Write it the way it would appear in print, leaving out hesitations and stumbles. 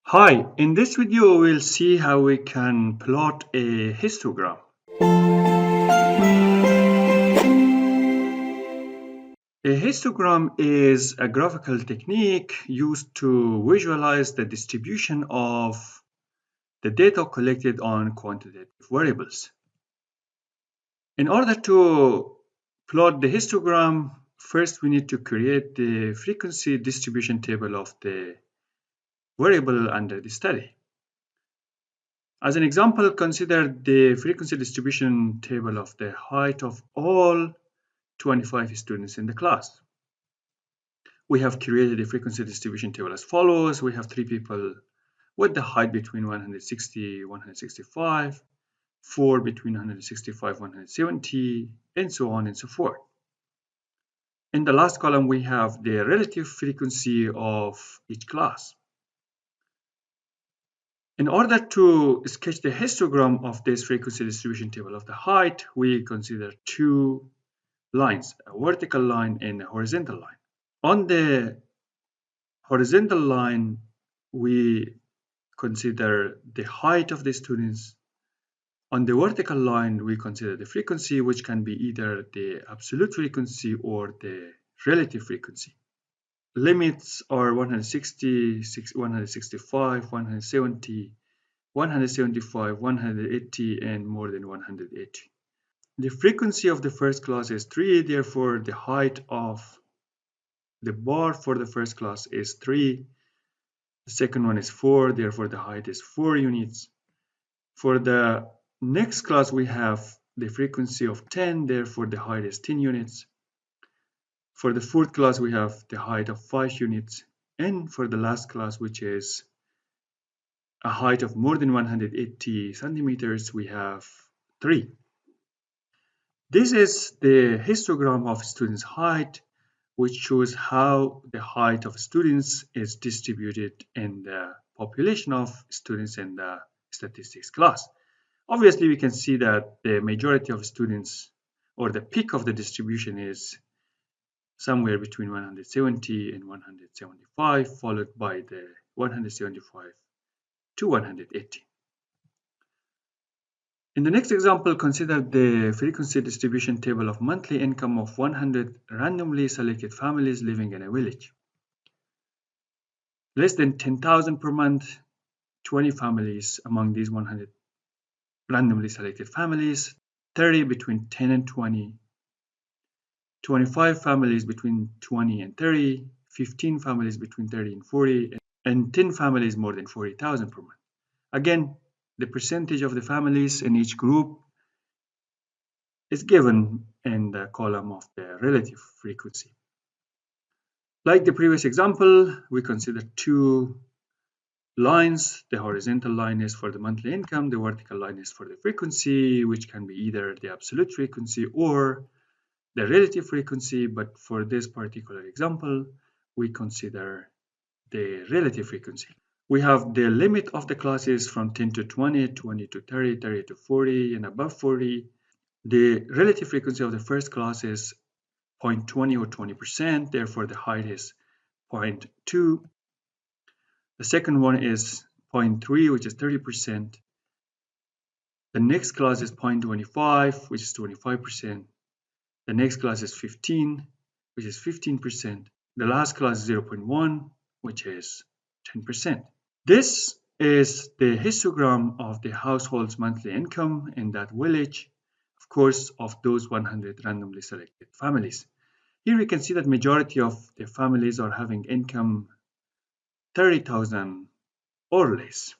Hi, in this video we'll see how we can plot a histogram. A histogram is a graphical technique used to visualize the distribution of the data collected on quantitative variables. In order to plot the histogram, first we need to create the frequency distribution table of the variable under the study. As an example, consider the frequency distribution table of the height of all 25 students in the class. We have created a frequency distribution table as follows. We have 3 people with the height between 160 and 165, 4 between 165 and 170, and so on and so forth. In the last column, we have the relative frequency of each class. In order to sketch the histogram of this frequency distribution table of the height, we consider two lines, a vertical line and a horizontal line. On the horizontal line, we consider the height of the students. On the vertical line, we consider the frequency, which can be either the absolute frequency or the relative frequency. Limits are 160, 165, 170, 175, 180, and more than 180. The frequency of the first class is 3, therefore the height of the bar for the first class is 3. The second one is 4, therefore the height is 4 units. For the next class, we have the frequency of 10, therefore the height is 10 units. For the fourth class, we have the height of 5 units. And for the last class, which is a height of more than 180 centimeters, we have 3. This is the histogram of students' height, which shows how the height of students is distributed in the population of students in the statistics class. Obviously, we can see that the majority of students, or the peak of the distribution, is somewhere between 170 and 175, followed by the 175 to 180. In the next example, consider the frequency distribution table of monthly income of 100 randomly selected families living in a village. Less than 10,000 per month, 20 families among these 100 randomly selected families, 30 between 10 and 20, 25 families between 20 and 30, 15 families between 30 and 40, and 10 families more than 40,000 per month. Again, the percentage of the families in each group is given in the column of the relative frequency. Like the previous example, we consider two lines. The horizontal line is for the monthly income, the vertical line is for the frequency, which can be either the absolute frequency or the relative frequency, but for this particular example, we consider the relative frequency. We have the limit of the classes from 10 to 20, 20 to 30, 30 to 40, and above 40. The relative frequency of the first class is 0.20 or 20%, therefore the height is 0.2. The second one is 0.3, which is 30%. The next class is 0.25, which is 25%. The next class is 15, which is 15%. The last class is 0.1, which is 10%. This is the histogram of the household's monthly income in that village, of course, of those 100 randomly selected families. Here we can see that majority of the families are having income 30,000 or less.